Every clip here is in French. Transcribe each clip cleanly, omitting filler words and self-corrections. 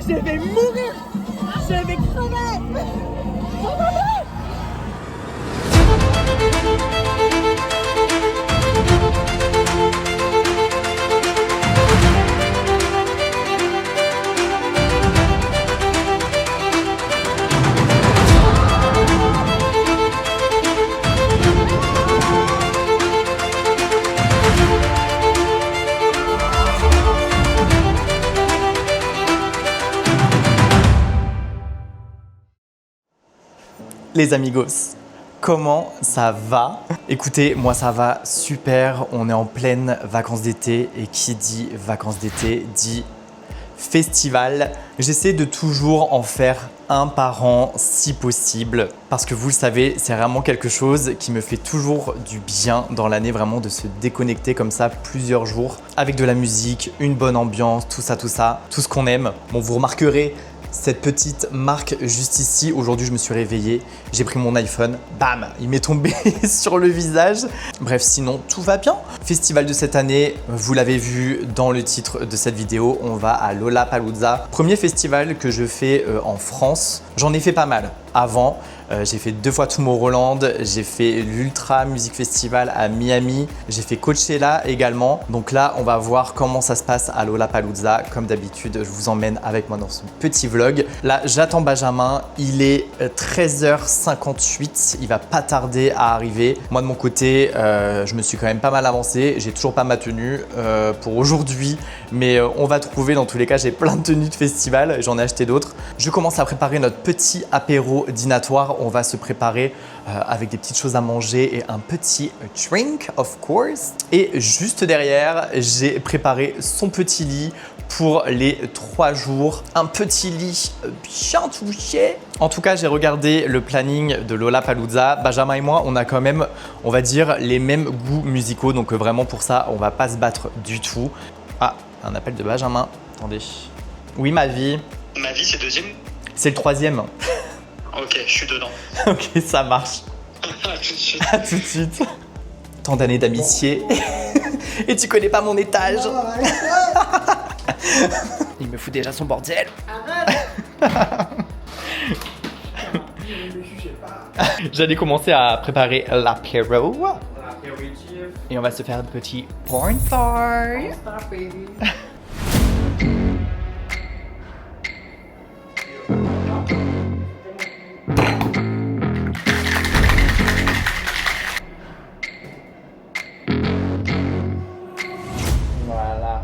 Je vais mourir. Je vais crever. Les amigos, comment ça va? Écoutez, moi ça va super, on est en pleine vacances d'été et qui dit vacances d'été dit festival. J'essaie de toujours en faire un par an si possible parce que vous le savez, c'est vraiment quelque chose qui me fait toujours du bien dans l'année, vraiment de se déconnecter comme ça plusieurs jours avec de la musique, une bonne ambiance, tout ça, tout ce qu'on aime. Bon, vous remarquerez cette petite marque juste ici. Aujourd'hui, je me suis réveillé, j'ai pris mon iPhone, bam, il m'est tombé sur le visage. Bref, sinon, tout va bien. Festival de cette année, vous l'avez vu dans le titre de cette vidéo, on va à Lollapalooza. Premier festival que je fais en France. J'en ai fait pas mal avant. J'ai fait 2 fois Tomorrowland, j'ai fait l'Ultra Music Festival à Miami, j'ai fait Coachella également. Donc là, on va voir comment ça se passe à Lollapalooza. Comme d'habitude, je vous emmène avec moi dans ce petit vlog. Là, j'attends Benjamin, il est 13h58, il va pas tarder à arriver. Moi de mon côté, je me suis quand même pas mal avancé. J'ai toujours pas ma tenue pour aujourd'hui, mais on va trouver. Dans tous les cas, j'ai plein de tenues de festival, j'en ai acheté d'autres. Je commence à préparer notre petit apéro dînatoire. On va se préparer avec des petites choses à manger et un petit drink, of course. Et juste derrière, j'ai préparé son petit lit pour les 3 jours. Un petit lit bien touché. En tout cas, j'ai regardé le planning de Lollapalooza. Benjamin et moi, on a quand même, on va dire, les mêmes goûts musicaux. Donc vraiment pour ça, on va pas se battre du tout. Ah, un appel de Benjamin. Attendez. Oui, ma vie. Ma vie, c'est deuxième? C'est le 3e. Ok, je suis dedans. Ok, ça marche. À tout de suite. Tant d'années d'amitié. Et tu connais pas mon étage. Il me fout déjà son bordel. Arrête. J'allais commencer à préparer l'apéro. Et on va se faire un petit porn star. Voilà.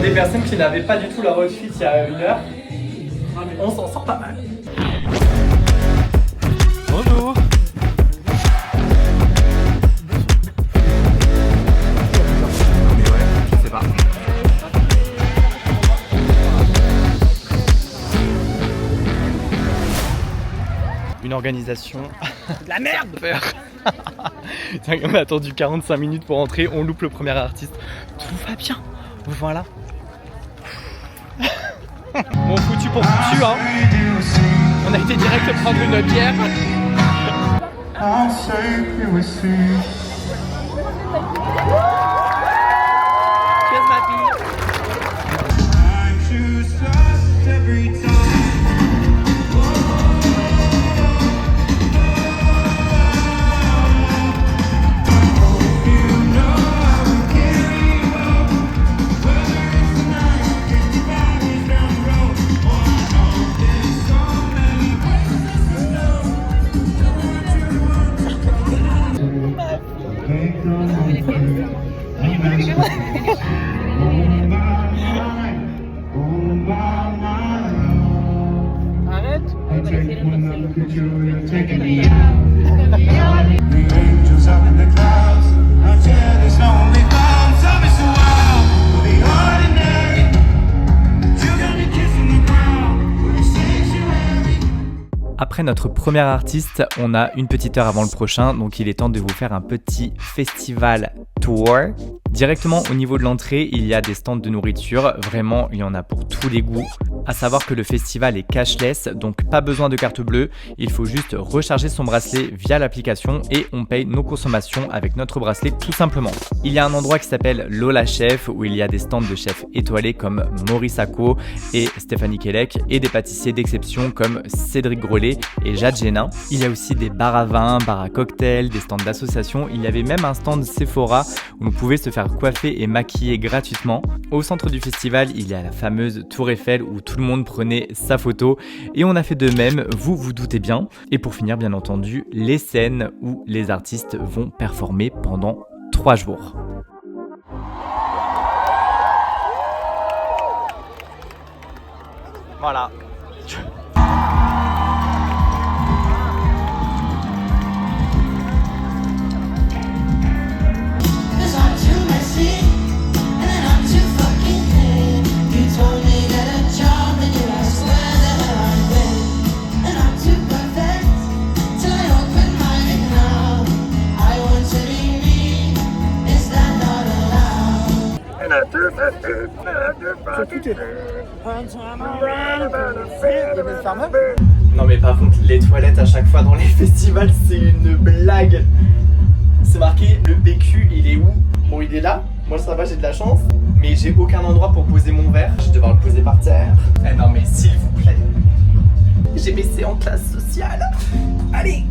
Des personnes qui n'avaient pas du tout leur outfit il y a 1 heure, on s'en sort pas mal. Bonjour. Mais ouais, je sais pas. Une organisation. De la merde. On a attendu 45 minutes pour entrer, on loupe le premier artiste. Tout va bien. Voilà. Bon, foutu pour foutu, hein. On a été direct prendre une bière. Cheers, ma fille. Arrête. Après notre premier artiste, on a une petite heure avant le prochain, donc il est temps de vous faire un petit festival tour. Directement au niveau de l'entrée, il y a des stands de nourriture, vraiment il y en a pour tous les goûts. À savoir que le festival est cashless, donc pas besoin de carte bleue, il faut juste recharger son bracelet via l'application et on paye nos consommations avec notre bracelet tout simplement. Il y a un endroit qui s'appelle Lola Chef où il y a des stands de chefs étoilés comme Maurice Acco et Stéphanie Kellec et des pâtissiers d'exception comme Cédric Grolet et Jade Génin. Il y a aussi des bars à vin, bars à cocktails, des stands d'associations. Il y avait même un stand Sephora où on pouvait se faire coiffer et maquiller gratuitement. Au centre du festival, il y a la fameuse Tour Eiffel où tout le monde prenait sa photo et on a fait de même, vous vous doutez bien. Et pour finir, bien entendu, les scènes où les artistes vont performer pendant 3 jours. Voilà. Non mais par contre les toilettes à chaque fois dans les festivals c'est une blague. C'est marqué le PQ il est où? Bon il est là, moi ça va j'ai de la chance. Mais j'ai aucun endroit pour poser mon verre. Je vais devoir le poser par terre. Eh non mais s'il vous plaît. J'ai baissé en classe sociale. Allez.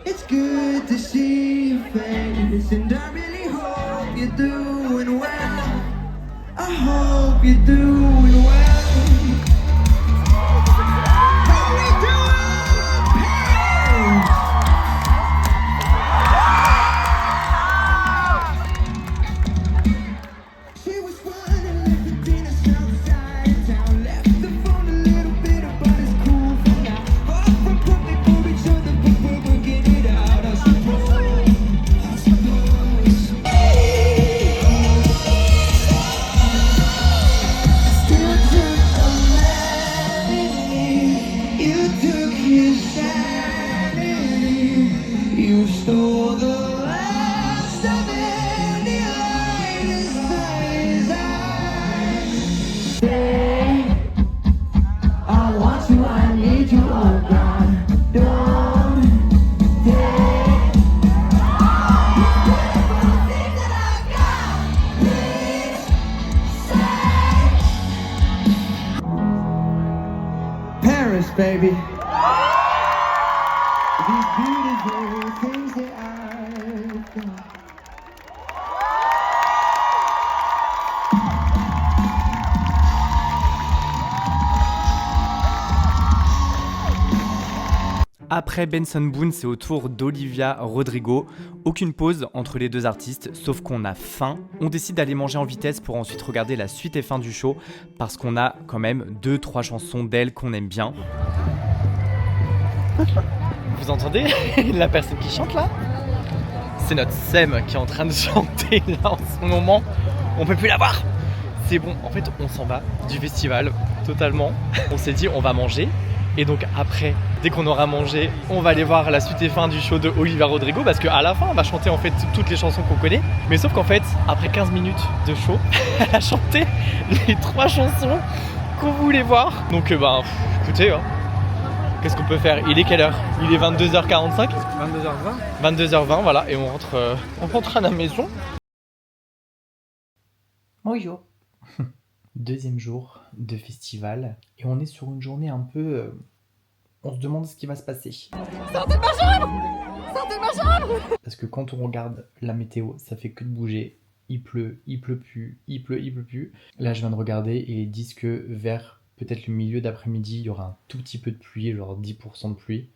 It's good to see your face, and I really hope you're doing well. I hope you're doing well. How we doing, Paris? She was running like the dinner outside of town. Left the phone a little bit, but it's cool for now. Far from perfect for each other, but we're working it out. I suppose. Still took a melody. You took his sanity. You stole the last of any light inside his eyes. Stay. I want you, I need you, oh God. Don't take everything that I got. Please say Paris, baby. These beautiful things that I've got. Après Benson Boone, c'est au tour d'Olivia Rodrigo. Aucune pause entre les deux artistes, sauf qu'on a faim. On décide d'aller manger en vitesse pour ensuite regarder la suite et fin du show, parce qu'on a quand même 2-3 chansons d'elle qu'on aime bien. Vous entendez la personne qui chante là? C'est notre Sem qui est en train de chanter là en ce moment. On peut plus la voir. C'est bon, en fait on s'en va du festival totalement. On s'est dit on va manger. Et donc après, dès qu'on aura mangé, on va aller voir la suite et fin du show de Olivia Rodrigo parce qu'à la fin, elle va chanter en fait toutes les chansons qu'on connaît. Mais sauf qu'en fait, après 15 minutes de show, elle a chanté les 3 chansons qu'on voulait voir. Donc écoutez, hein, qu'est-ce qu'on peut faire? Il est quelle heure? Il est 22h45 22h20 22h20, voilà, et on rentre à la maison. Bonjour. Deuxième jour de festival et on est sur une journée un peu... on se demande ce qui va se passer. Sortez de ma chambre! Sortez de ma chambre! Parce que quand on regarde la météo, ça fait que de bouger. Il pleut plus, il pleut plus. Là je viens de regarder et ils disent que vers peut-être le milieu d'après-midi, il y aura un tout petit peu de pluie, genre 10% de pluie.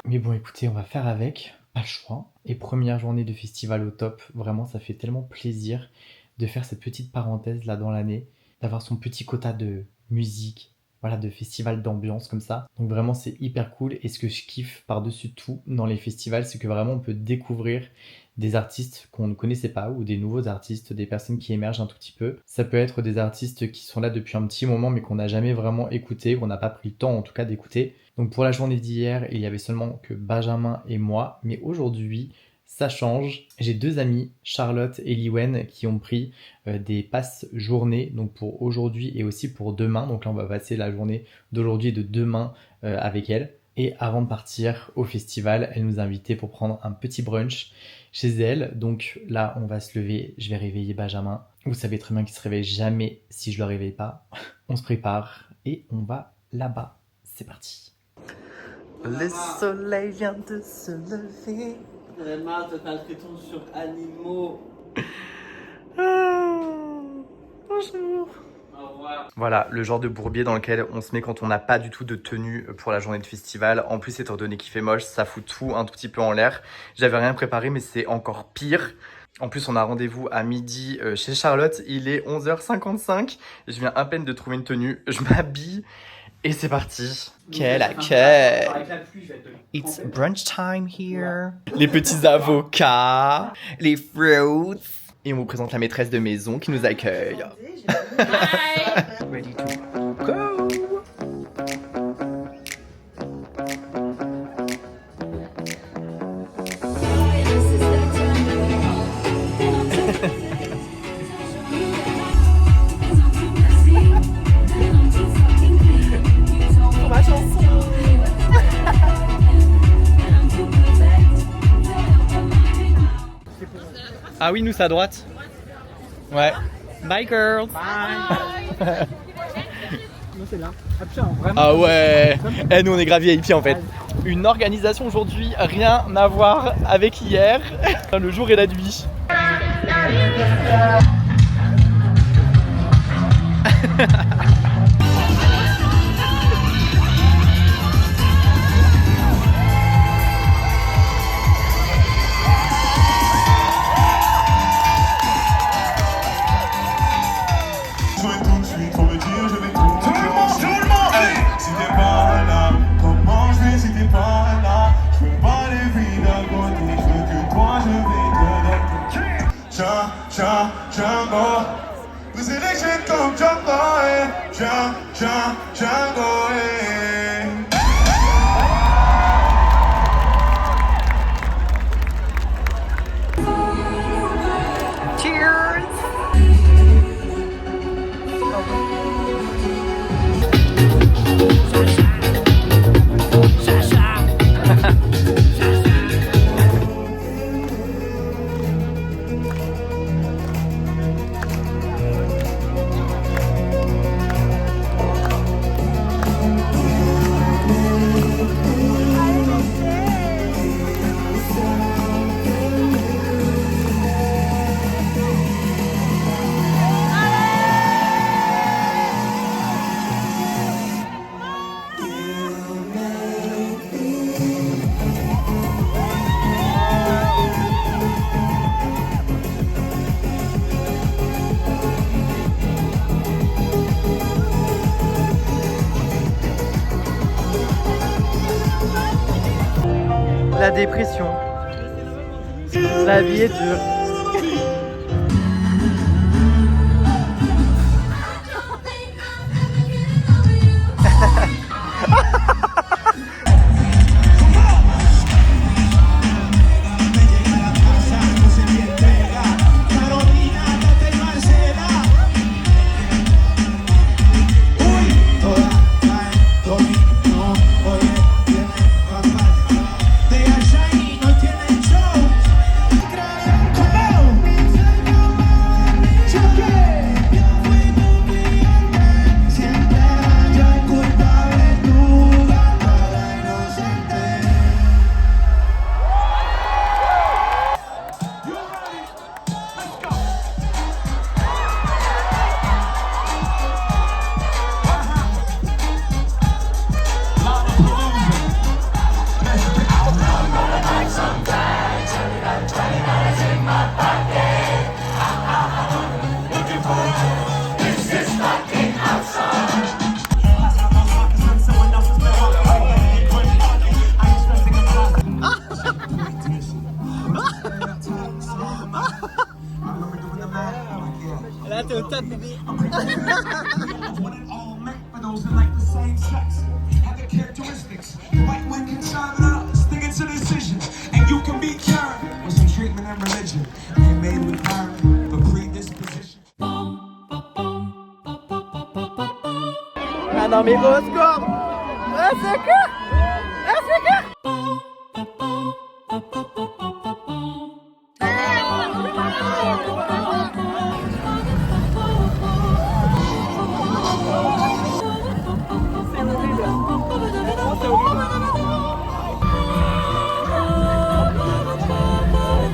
Mais bon, écoutez, on va faire avec, pas le choix. Et première journée de festival au top, vraiment ça fait tellement plaisir de faire cette petite parenthèse là dans l'année, d'avoir son petit quota de musique, voilà, de festival d'ambiance comme ça. Donc vraiment c'est hyper cool, et ce que je kiffe par-dessus tout dans les festivals, c'est que vraiment on peut découvrir des artistes qu'on ne connaissait pas, ou des nouveaux artistes, des personnes qui émergent un tout petit peu. Ça peut être des artistes qui sont là depuis un petit moment mais qu'on n'a jamais vraiment écouté, qu'on n'a pas pris le temps en tout cas d'écouter. Donc pour la journée d'hier, il y avait seulement que Benjamin et moi, mais aujourd'hui, ça change. J'ai deux amis, Charlotte et Liwen, qui ont pris des passes journée, donc pour aujourd'hui et aussi pour demain. Donc là, on va passer la journée d'aujourd'hui et de demain avec elles. Et avant de partir au festival, elle nous a invités pour prendre un petit brunch chez elle. Donc là, on va se lever, je vais réveiller Benjamin. Vous savez très bien qu'il se réveille jamais si je le réveille pas. On se prépare et on va là-bas. C'est parti. Le soleil vient de se lever. J'en ai marre de faire le ton sur animaux. Bonjour. Au revoir. Voilà, le genre de bourbier dans lequel on se met quand on n'a pas du tout de tenue pour la journée de festival. En plus, étant donné qu'il fait moche, ça fout tout un tout petit peu en l'air. J'avais rien préparé, mais c'est encore pire. En plus, on a rendez-vous à midi chez Charlotte. Il est 11h55. Je viens à peine de trouver une tenue. Je m'habille. Et c'est parti. Quel accueil. It's brunch time here. Les petits avocats, les fruits. Et on vous présente la maîtresse de maison qui nous accueille. Ready to go. Ah oui, nous c'est à droite. Ouais. Bye girls. Bye. Nous c'est là. Ah putain, vraiment. Ah ouais. Eh, nous on est grave VIP en fait. Une organisation aujourd'hui, rien à voir avec hier. Le jour et la nuit. Django, vous êtes les comme Django, Django, La dépression. La vie est dure. Come One and all meant for those that like the same sex. Have the characteristics. Right when you turn up, stick it to decisions. And you can be cured with some treatment and religion. And made with her, but predisposition. Ah non mais au secours. Un secours! Un secours!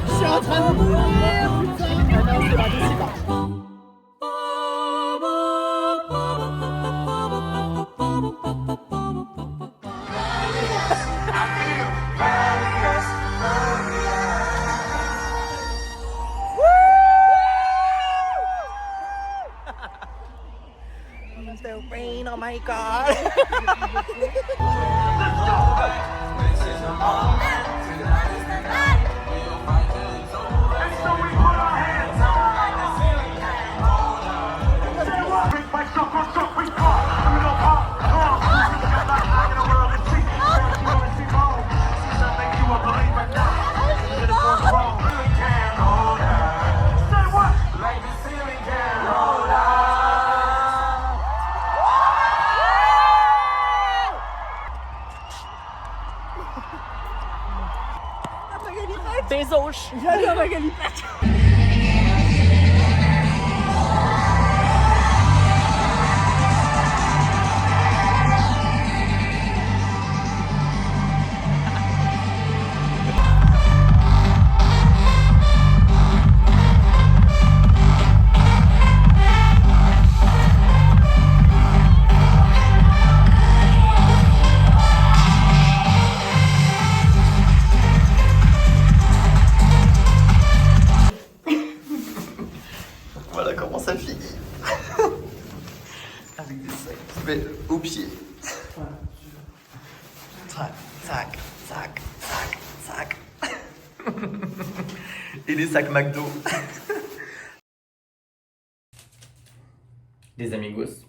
Je suis en train de mourir, putain. Ah non, c'est pas possible. The rain, oh my god. Bezos. J'adore Magali Pâques. Voilà comment ça finit. Avec des sacs poubelles aux pieds. Tac, tac, tac, tac, tac. Et des sacs McDo. Les amigos.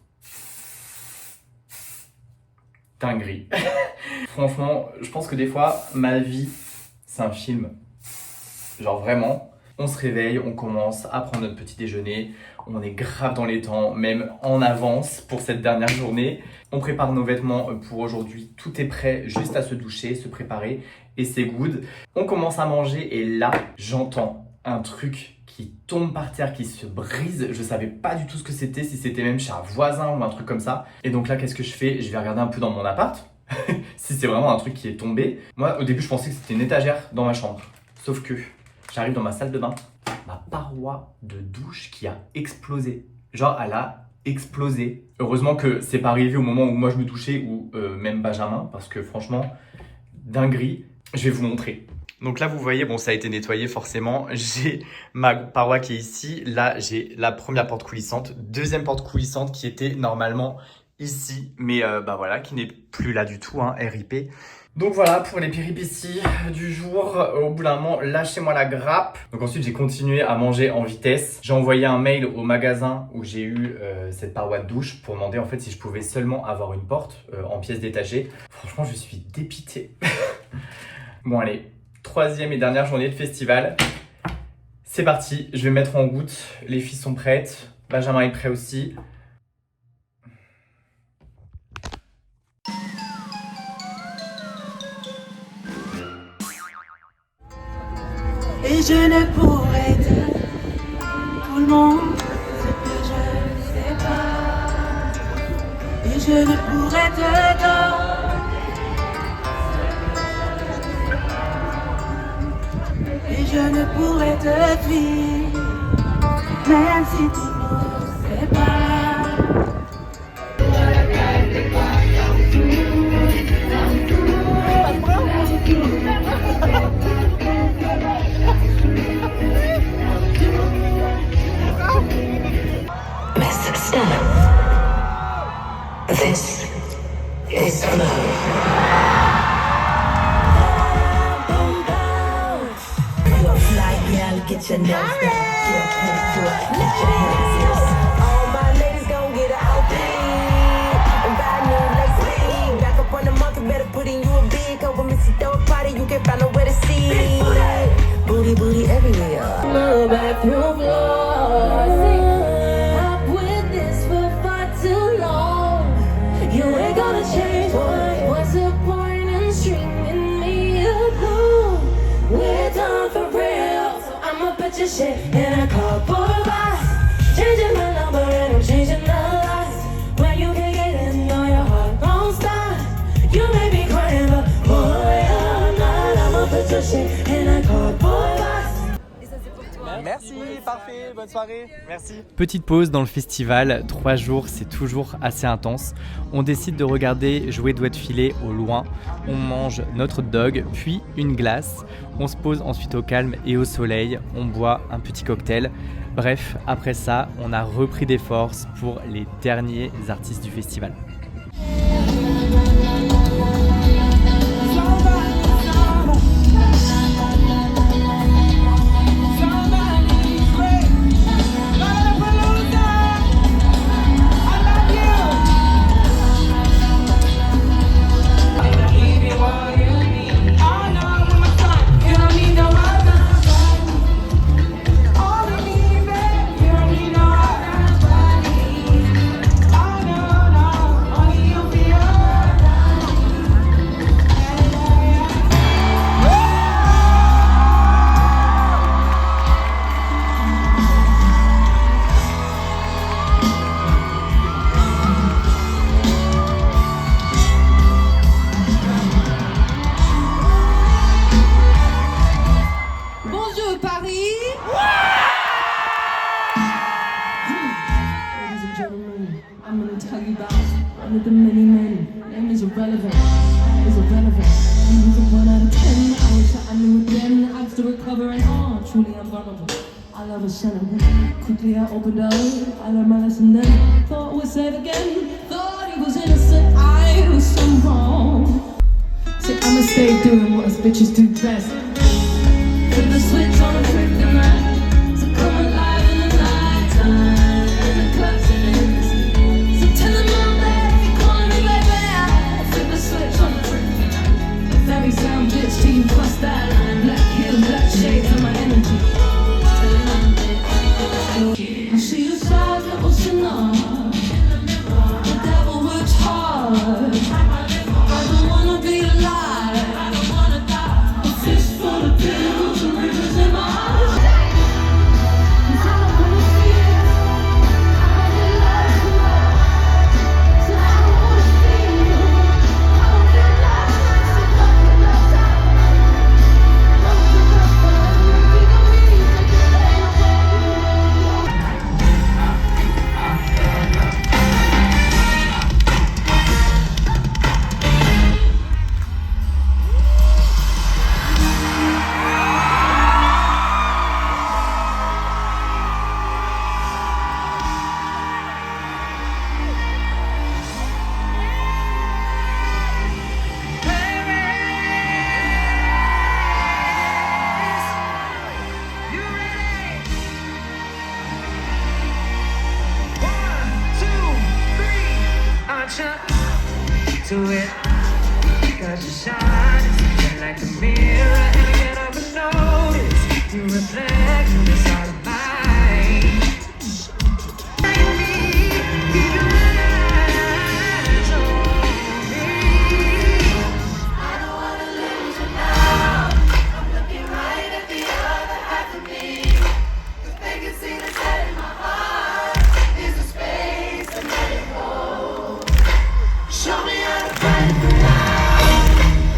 Dinguerie. Franchement, je pense que des fois, ma vie, c'est un film. Genre vraiment. On se réveille, on commence à prendre notre petit déjeuner, on est grave dans les temps, même en avance pour cette dernière journée. On prépare nos vêtements pour aujourd'hui, tout est prêt, juste à se doucher, se préparer et c'est good. On commence à manger et là, j'entends un truc qui tombe par terre, qui se brise. Je savais pas du tout ce que c'était, si c'était même chez un voisin ou un truc comme ça. Et donc là, qu'est-ce que je fais? Je vais regarder un peu dans mon appart, si c'est vraiment un truc qui est tombé. Moi, au début, je pensais que c'était une étagère dans ma chambre, sauf que j'arrive dans ma salle de bain, ma paroi de douche qui a explosé. Genre, elle a explosé. Heureusement que c'est pas arrivé au moment où moi je me douchais ou même Benjamin, parce que franchement, dinguerie. Je vais vous montrer. Donc là, vous voyez, bon, ça a été nettoyé forcément. J'ai ma paroi qui est ici. Là, j'ai la première porte coulissante, deuxième porte coulissante qui était normalement ici, mais bah voilà, qui n'est plus là du tout, hein, RIP. Donc voilà pour les péripéties du jour. Au bout d'un moment, lâchez-moi la grappe. Donc ensuite, j'ai continué à manger en vitesse. J'ai envoyé un mail au magasin où j'ai eu cette paroi de douche pour demander en fait si je pouvais seulement avoir une porte en pièces détachées. Franchement, je suis dépité. Bon allez, troisième et dernière journée de festival. C'est parti, je vais mettre en route. Les filles sont prêtes. Benjamin est prêt aussi. Et je ne pourrais dire tout le monde ce que je ne sais pas. Et je ne pourrais te donner. Et je ne pourrais te fuir, même si tu ne sais pas. This is love. Fly girl, get your nails done. Get a pedicure, let your hands loose. put your shit in a cardboard box. Changing my number and I'm changing the locks. When you can't get in, no, your heart won't stop. You may be crying, but boy, I'm not. I'ma put your shit in a cardboard box. Merci, parfait, bonne soirée, merci. Petite pause dans le festival, 3 jours c'est toujours assez intense. On décide de regarder jouer doigts de filet au loin, on mange notre hot dog, puis une glace. On se pose ensuite au calme et au soleil, on boit un petit cocktail. Bref, après ça, on a repris des forces pour les derniers artistes du festival. One of the many men, name is irrelevant, is irrelevant. He was a 1 out of 10, I wish I knew it then. I'm still recovering, truly I'm vulnerable. I love a sentiment, quickly I opened up, I learned my lesson then. Thought we'd say it again, thought he was innocent, I was so wrong. Say I'ma stay doing what us bitches do best. Flip the switch on a kryptonite, so come alive in the night time, in the clubs and in the very sound bitch till you bust that line. Black heels, black shades of my energy. I see the size of Oceanar. The devil works hard. I don't wanna be alive. I don't wanna die. A fist full of pills and rivers in my eyes. To it, cause you shine like a mirror, and I can't help but notice you reflect on the side of mine. Like me, keep your eyes on me. I don't wanna lose you now. I'm looking right at the other half of me. The vacancy that's set in my heart is a space to let it go. Show me how to find it around.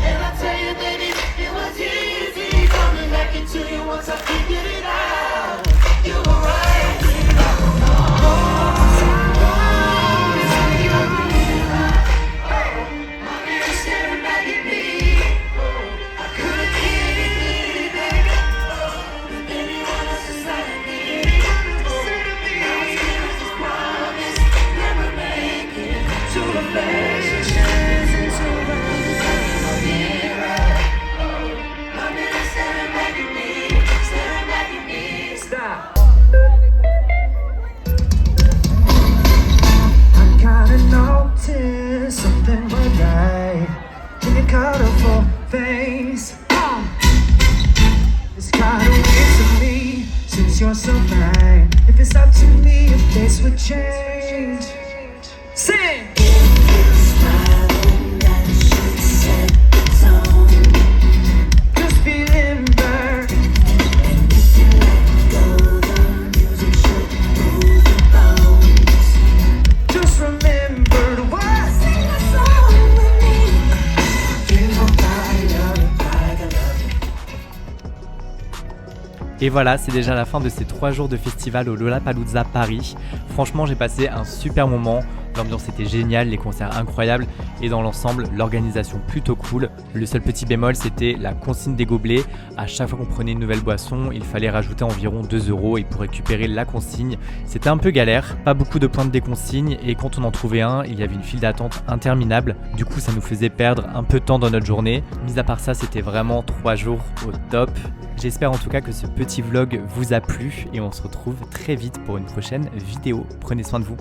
And I tell you that it was easy coming back into you once I figured it out. You were right, I was wrong. It's like you're a mirror. My mirror staring back at me. I couldn't get anything with anyone else inside of me. Now it's clear as this promise, never make it to the face. Something went right in your colorful face. It's kinda weird to me, since you're so fine. If it's up to me, your face would change. Sing! Just feeling burned. Et voilà, c'est déjà la fin de ces 3 jours de festival au Lollapalooza Paris. Franchement, j'ai passé un super moment. L'ambiance était géniale, les concerts incroyables et dans l'ensemble, l'organisation plutôt cool. Le seul petit bémol, c'était la consigne des gobelets. À chaque fois qu'on prenait une nouvelle boisson, il fallait rajouter environ 2 € et pour récupérer la consigne, c'était un peu galère. Pas beaucoup de points de déconsigne et quand on en trouvait un, il y avait une file d'attente interminable. Du coup, ça nous faisait perdre un peu de temps dans notre journée. Mis à part ça, c'était vraiment 3 jours au top. J'espère en tout cas que ce petit vlog vous a plu et on se retrouve très vite pour une prochaine vidéo. Prenez soin de vous.